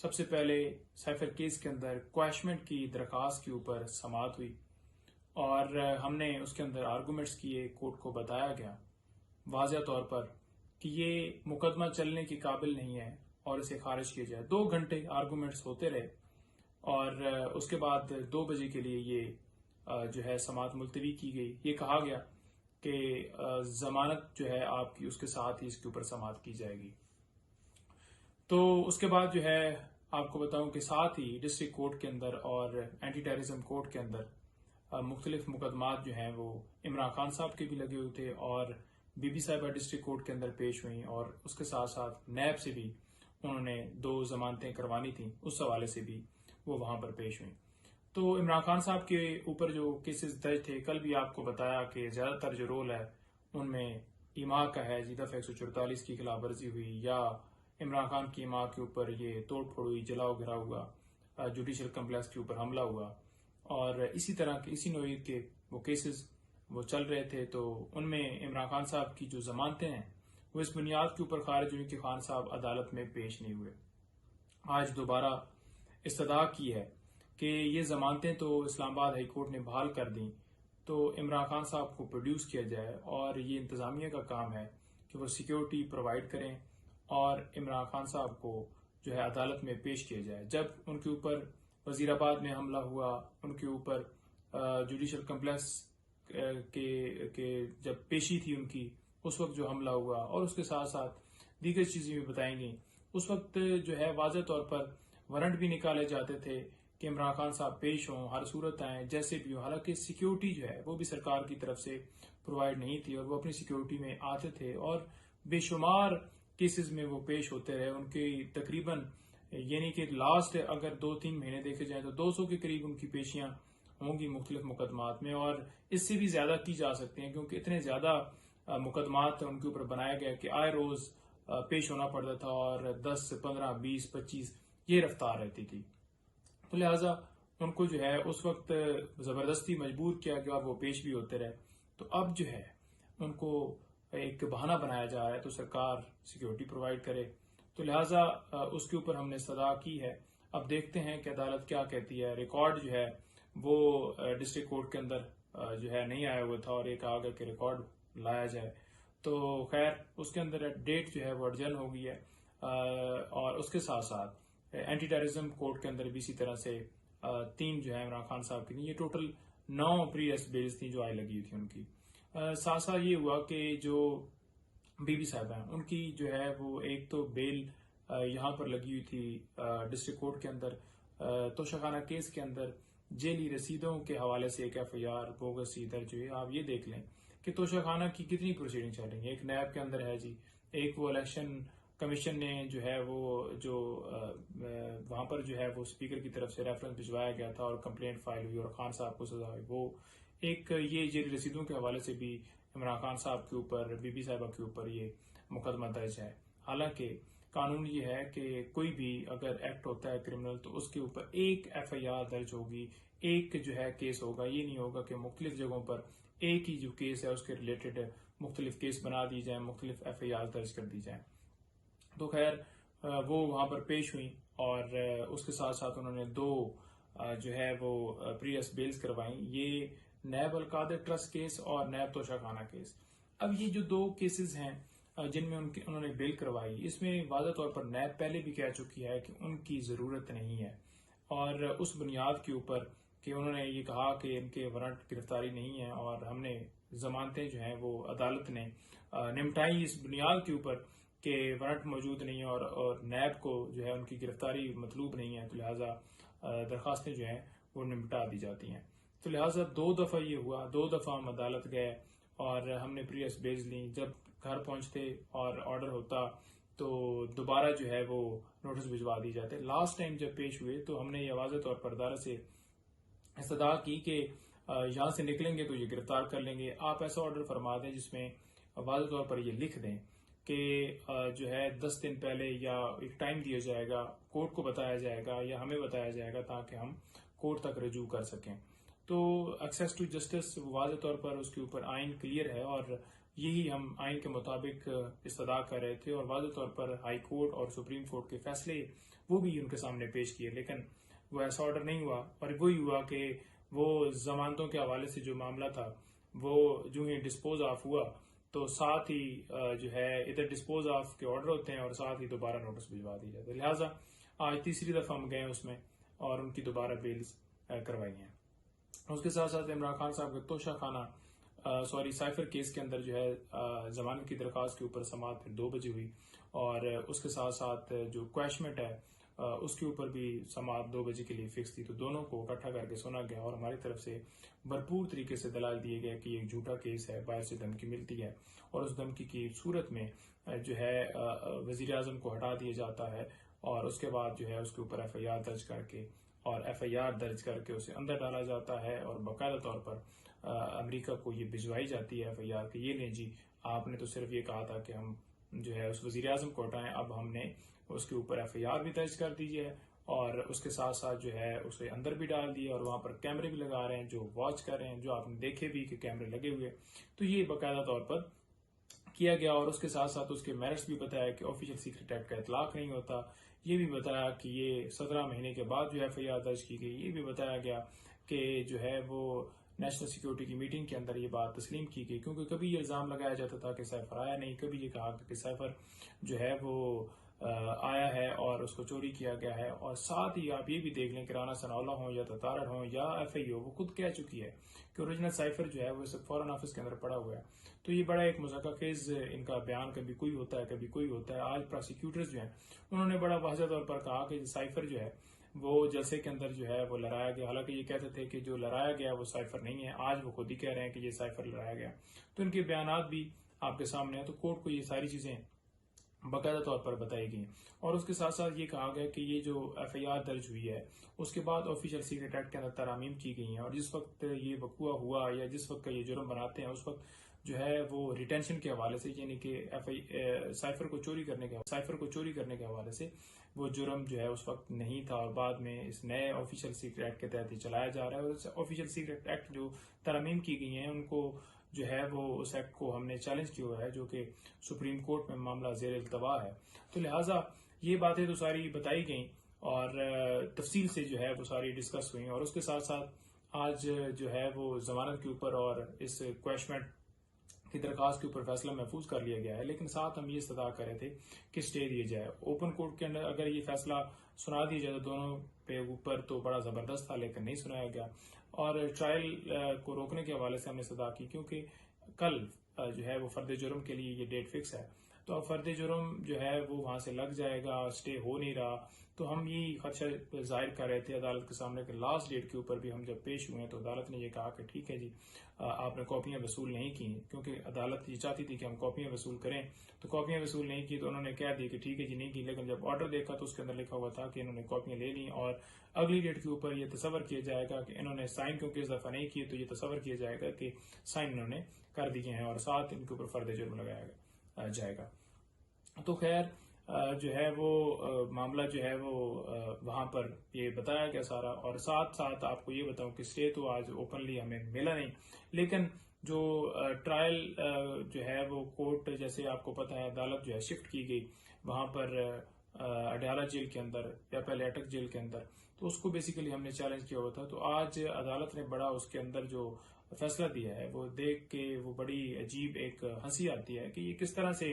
सबसे पहले cipher case के अंदर क्वैशमेंट की दरखास्त के ऊपर समाअत हुई और हमने उसके अंदर आर्गूमेंट्स किए। कोर्ट को बताया गया वाज़ेह तौर पर कि ये मुकदमा चलने के काबिल नहीं है और इसे खारिज किया जाए। 2 घंटे आर्गूमेंट्स होते रहे और उसके बाद 2 बजे के लिए ये जो है समाअत मुलतवी की गई। ये कहा गया कि जमानत जो है आपकी उसके साथ ही इसके ऊपर समाअत की जाएगी। तो उसके बाद जो है आपको बताऊं कि साथ ही डिस्ट्रिक्ट कोर्ट के अंदर और एंटी टेररिज्म कोर्ट के अंदर मुख्तलिफ मुकदमात जो हैं वो इमरान खान साहब के भी लगे हुए थे और बीबी साहिबा डिस्ट्रिक्ट कोर्ट के अंदर पेश हुई और उसके साथ साथ नैब से भी उन्होंने 2 जमानतें करवानी थी, उस हवाले से भी वो वहां पर पेश हुई। तो इमरान खान साहब के ऊपर जो केसेस दर्ज थे, कल भी आपको बताया कि ज्यादातर जो रोल है उनमें ईमा का है, जी दफा 144 की खिलाफ वर्जी हुई या इमरान खान की मां के ऊपर ये तोड़ फोड़ हुई, जलाओ घिराव हुआ, जुडिशल कम्प्लेक्स के ऊपर हमला हुआ और इसी तरह के इसी नोयत के वो केसेस वो चल रहे थे। तो उनमें इमरान खान साहब की जो जमानतें हैं वो इस बुनियाद के ऊपर खारिज हुई कि खान साहब अदालत में पेश नहीं हुए। आज दोबारा इस्तदा की है कि ये जमानतें तो इस्लामाबाद हाई कोर्ट ने बहाल कर दी, तो इमरान खान साहब को प्रोड्यूस किया जाए और ये इंतजामिया का काम है कि वो सिक्योरिटी प्रोवाइड करें और इमरान खान साहब को जो है अदालत में पेश किया जाए। जब उनके ऊपर वजीराबाद में हमला हुआ, उनके ऊपर जुडिशल कम्प्लेक्स के जब पेशी थी उनकी, उस वक्त जो हमला हुआ और उसके साथ साथ दीगर चीजें भी बताई गई, उस वक्त जो है वाज़ेह तौर पर वारंट भी निकाले जाते थे कि इमरान खान साहब पेश हों, हर सूरत आए, जैसे भी हो। हालांकि सिक्योरिटी जो है वो भी सरकार की तरफ से प्रोवाइड नहीं थी और वो अपनी सिक्योरिटी में आते थे और बेशुमार केसेस में वो पेश होते रहे। उनकी तकरीबन यानी कि लास्ट अगर 2-3 महीने देखे जाए तो 200 के करीब उनकी पेशियां होंगी मुख्तलिफ मुकदमात में और इससे भी ज्यादा की जा सकती हैं क्योंकि इतने ज्यादा मुकदमात उनके ऊपर बनाया गया कि आए रोज पेश होना पड़ता था और 10, 15, 20, 25 ये रफ्तार रहती थी। तो लिहाजा उनको जो है उस वक्त जबरदस्ती मजबूर किया गया और वो पेश भी होते रहे। तो अब जो है उनको एक बहाना बनाया जा रहा है तो सरकार सिक्योरिटी प्रोवाइड करे, तो लिहाजा उसके ऊपर हमने सदा की है। अब देखते हैं कि अदालत क्या कहती है। रिकॉर्ड जो है वो डिस्ट्रिक्ट कोर्ट के अंदर जो है नहीं आया हुआ था और ये कहा गया कि रिकॉर्ड लाया जाए। तो खैर उसके अंदर डेट जो है वो अर्जन हो गई है और उसके साथ साथ एंटी टेररिज्म कोर्ट के अंदर भी इसी तरह से 3 जो है इमरान खान साहब की, ये टोटल 9 प्री अरेस्ट बेल्स थी जो आई लगी हुई थी उनकी। साथ साथ ये हुआ कि जो बीबी साहब हैं उनकी जो है वो एक तो बेल यहाँ पर लगी हुई थी डिस्ट्रिक्ट कोर्ट के अंदर तोशाखाना केस के अंदर जेली रसीदों के हवाले से एक FIR बोगस दर्ज हुई। आप ये देख लें कि तोशाखाना की कितनी प्रोसीडिंग चल रही है। एक नैब के अंदर है जी, एक वो इलेक्शन कमीशन ने जो है वो जो वहां पर जो है वो स्पीकर की तरफ से रेफरेंस भिजवाया गया था और कंप्लेंट फाइल हुई और खान साहब को सजा हुई। वो एक ये जेली रसीदों के हवाले से भी इमरान खान साहब के ऊपर, बीबी साहिबा के ऊपर ये मुकदमा दर्ज है। हालांकि कानून ये है कि कोई भी अगर एक्ट होता है क्रिमिनल तो उसके ऊपर एक FIR दर्ज होगी, एक जो है केस होगा। ये नहीं होगा कि मुख्तलिफ जगहों पर एक ही जो केस है उसके रिलेटेड मुख्तलिफ केस बना दी जाए, मुख्तलिफ FIR दर्ज कर दी जाए। तो खैर वो वहां पर पेश हुई और उसके साथ साथ उन्होंने 2 जो है वो प्रीवियस बेल्स करवाई, ये नैब अलकादर ट्रस्ट केस और नैब तोशाखाना केस। अब ये जो 2 केसेस हैं जिनमें उन्होंने बेल करवाई, इसमें वाज़ेह तौर पर नैब पहले भी कह चुकी है कि उनकी जरूरत नहीं है और उस बुनियाद के ऊपर कि उन्होंने ये कहा कि इनके वारंट गिरफ्तारी नहीं है और हमने जमानतें जो हैं वो अदालत ने निपटाई इस बुनियाद के ऊपर कि वारंट मौजूद नहीं है और नैब को जो है उनकी गिरफ्तारी मतलूब नहीं है, तो लिहाजा दरखास्तें जो हैं वो निपटा दी जाती हैं। तो लिहाजा 2 दफा ये हुआ, 2 दफा हम अदालत गए और हमने प्रीवियस बेल्स ली। जब घर पहुंचते और ऑर्डर होता तो दोबारा जो है वो नोटिस भिजवा दी जाते। लास्ट टाइम जब पेश हुए तो हमने ये वाज़ेह तौर पर अदालत से इस्तदा की कि यहाँ से निकलेंगे तो ये गिरफ्तार कर लेंगे, आप ऐसा ऑर्डर फरमा दें जिसमें वाज़ेह तौर पर ये लिख दें कि जो है 10 दिन पहले या एक टाइम दिया जाएगा, कोर्ट को बताया जाएगा या हमें बताया जाएगा ताकि हम कोर्ट तक रजू कर सकें। तो एक्सेस टू जस्टिस वाज़ेह तौर पर उसके ऊपर आइन क्लियर है और यही हम आइन के मुताबिक इस्तदा कर रहे थे और वाज़ेह तौर पर हाई कोर्ट और सुप्रीम कोर्ट के फैसले वो भी उनके सामने पेश किए, लेकिन वो ऐसा ऑर्डर नहीं हुआ। और वही हुआ कि वो जमानतों के हवाले से जो मामला था वो जो ही डिस्पोज ऑफ हुआ तो साथ ही जो है इधर डिस्पोज ऑफ के ऑर्डर होते हैं और साथ ही दोबारा नोटिस भिजवा दी जाती है। लिहाजा आज तीसरी दफा हम गए उसमें और उनकी दोबारा बेल्स करवाई हैं। उसके साथ साथ इमरान खान साहब के तोशा खाना साइफर केस के अंदर जो है जमानत की दरख्वास्त के ऊपर समाअत फिर 2 बजे हुई और उसके साथ साथ जो क्वैशमेंट है उसके ऊपर भी समाअत 2 बजे के लिए फिक्स थी। तो दोनों को इकट्ठा करके सुना गया और हमारी तरफ से भरपूर तरीके से दलाल दिए गए कि एक झूठा केस है, बाहर से धमकी मिलती है और उस धमकी की सूरत में जो है वजीर आजम को हटा दिया जाता है और उसके बाद जो है उसके ऊपर FIR दर्ज करके FIR दर्ज करके उसे अंदर डाला जाता है और बाकायदा तौर पर अमेरिका को ये भिजवाई जाती है FIR कि ये नहीं जी, आपने तो सिर्फ ये कहा था कि हम जो है उस वजीर आजम को हटाएं, अब हमने उसके ऊपर FIR भी दर्ज कर दीजिए और उसके साथ साथ जो है उसे अंदर भी डाल दिए और वहां पर कैमरे भी लगा रहे हैं जो वॉच कर रहे हैं, जो आपने देखे भी कि कैमरे लगे हुए। तो ये बाकायदा तौर पर किया गया और उसके साथ साथ उसके मेरिट्स भी बताया कि ऑफिशियल सीक्रेट एक्ट का इतलाक नहीं होता। ये भी बताया कि ये 17 महीने के बाद जो FIR दर्ज की गई। ये भी बताया गया कि जो है वो नेशनल सिक्योरिटी की मीटिंग के अंदर ये बात तस्लीम की गई, क्योंकि कभी ये इल्जाम लगाया जाता था कि साइफर आया नहीं, कभी ये कहा कि साइफर जो है वो आया है और उसको चोरी किया गया है। और साथ ही आप ये भी देख लें कि राना सनाउल्लाह हो या ततारड़ हो या FIO वो खुद कह चुकी है कि ओरिजिनल साइफर जो है वो सिर्फ फॉरेन ऑफिस के अंदर पड़ा हुआ है। तो ये बड़ा एक मज़ाक़खेज़ इनका बयान, कभी कोई होता है कभी कोई होता है। आज प्रोसिक्यूटर्स जो हैं उन्होंने बड़ा वाज़ेह तौर पर कहा कि साइफर जो है वो जलसे के अंदर जो है वो लड़ाया गया, हालांकि ये कहते थे कि जो लड़ाया गया वो साइफर नहीं है। आज वो खुद ही कह रहे हैं कि ये साइफर लड़ाया गया। तो इनके बयानात भी आपके सामने है। तो कोर्ट को ये सारी चीजें बाकायदा तौर पर बताई गई और उसके साथ साथ ये कहा गया कि ये जो FIR दर्ज हुई है उसके बाद ऑफिशियल सीक्रेट एक्ट के अंदर तरामीम की गई हैं और जिस वक्त ये वकूआ हुआ या जिस वक्त का ये जुर्म बनाते हैं उस वक्त जो है वो रिटेंशन के हवाले से, यानी कि साइफर को चोरी करने के हवाले से वो जुर्म जो है उस वक्त नहीं था और बाद में इस नए ऑफिशियल सीक्रेट एक्ट के तहत ही चलाया जा रहा है। और ऑफिशियल सीक्रेट एक्ट जो तरमीम की गई हैं उनको जो है वो उस एक्ट को हमने चैलेंज किया हुआ है, जो कि सुप्रीम कोर्ट में मामला ज़ेर इल्तवा है। तो लिहाजा ये बातें तो सारी बताई गई और तफसील से जो है वो सारी डिस्कस हुई और उसके साथ साथ आज जो है वो जमानत के ऊपर और इस क्वैशमेंट की दरखास्त के ऊपर फैसला महफूज कर लिया गया है। लेकिन साथ हम ये इस्तदा कर रहे थे कि स्टे दिया जाए। ओपन कोर्ट के अंदर अगर ये फैसला सुना दिया जाए तो दोनों पे ऊपर तो बड़ा जबरदस्त था, लेकिन नहीं सुनाया गया और ट्रायल को रोकने के हवाले से हमने इस्तदा की, क्योंकि कल जो है वो फर्द जुर्म के लिए ये डेट फिक्स है। तो अब फर्द जुर्म जो है वो वहां से लग जाएगा, स्टे हो नहीं रहा। तो हम ये खदशा जाहिर कर रहे थे अदालत के सामने कि लास्ट डेट के ऊपर भी हम जब पेश हुए तो अदालत ने ये कहा कि ठीक है जी, आपने कॉपियां वसूल नहीं की, क्योंकि अदालत ये चाहती थी कि हम कॉपियां वसूल करें। तो कॉपियां वसूल नहीं की तो उन्होंने कह दिया कि ठीक है जी नहीं की। लेकिन जब ऑर्डर देखा तो उसके अंदर लिखा हुआ था कि इन्होंने कॉपियां ले ली और अगली डेट के ऊपर ये तस्वर किया जाएगा कि इन्होंने साइन क्योंकि इस दफा नहीं किए तो ये तस्वर किया जाएगा कि साइन इन्होंने कर दिए हैं और साथ इनके ऊपर फर्द जुर्म लगाया जाएगा। तो खैर जो है वो मामला जो है वो वहां पर ये बताया गया सारा। और साथ साथ आपको ये बताऊं कि स्टे तो आज ओपनली हमें मिला नहीं, लेकिन जो ट्रायल जो है वो कोर्ट, जैसे आपको पता है अदालत जो है शिफ्ट की गई वहां पर अडयाला जेल के अंदर या पहले अटक जेल के अंदर, तो उसको बेसिकली हमने चैलेंज किया हुआ था। तो आज अदालत ने बड़ा उसके अंदर जो फैसला दिया है वो देख के वो बड़ी अजीब एक हंसी आती है कि ये किस तरह से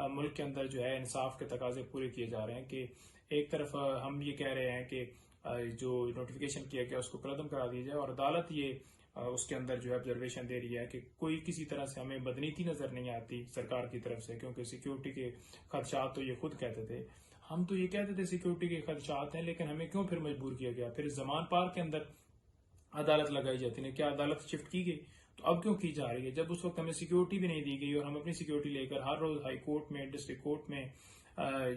मुल्क के अंदर जो है इंसाफ के तकाजे पूरे किए जा रहे हैं। कि एक तरफ हम ये कह रहे हैं कि जो नोटिफिकेशन किया गया उसको कलअदम करा दिया जाए और अदालत ये उसके अंदर जो है ऑब्जर्वेशन दे रही है कि कोई किसी तरह से हमें बदनीति नजर नहीं आती सरकार की तरफ से, क्योंकि सिक्योरिटी के खदशात तो ये खुद कहते थे। हम तो ये कहते थे सिक्योरिटी के खदशात हैं, लेकिन हमें क्यों फिर मजबूर किया गया? फिर जमान पार्क के अंदर अदालत लगाई जाती है, क्या अदालत शिफ्ट की गई? तो अब क्यों की जा रही है जब उस वक्त हमें सिक्योरिटी भी नहीं दी गई और हम अपनी सिक्योरिटी लेकर हर रोज हाई कोर्ट में, डिस्ट्रिक्ट कोर्ट में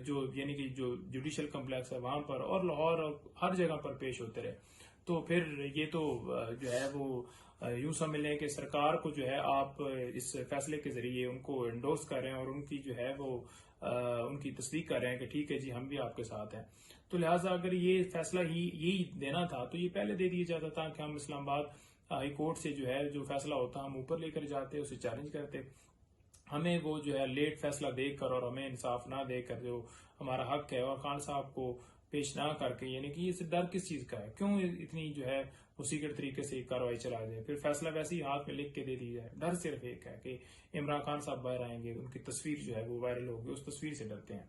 जो यानी कि जो जुडिशियल कम्प्लेक्स है वहां पर और लाहौर और हर जगह पर पेश होते रहे। तो फिर ये तो जो है वो यूं समझ लें कि सरकार को जो है आप इस फैसले के जरिए उनको एंडोर्स कर रहे हैं और उनकी जो है वो उनकी तस्दीक कर रहे हैं कि ठीक है जी हम भी आपके साथ हैं। तो लिहाजा अगर ये फैसला ही यही देना था तो ये पहले दे दिया जाता था कि हम इस्लामाबाद हाई कोर्ट से जो है जो फैसला होता हम ऊपर लेकर जाते, उसे चैलेंज करते। हमें वो जो है लेट फैसला देकर और हमें इंसाफ ना देकर जो हमारा हक है और खान साहब को पेश ना करके, यानी कि इस डर किस चीज का है, क्यों इतनी जो है उसी के तरीके से कार्रवाई चला जाए, फिर फैसला वैसे ही हाथ में लिख के दे दी जाए। डर सिर्फ एक है कि इमरान खान साहब बाहर आएंगे, उनकी तस्वीर जो है वो वायरल होगी, उस तस्वीर से डरते हैं।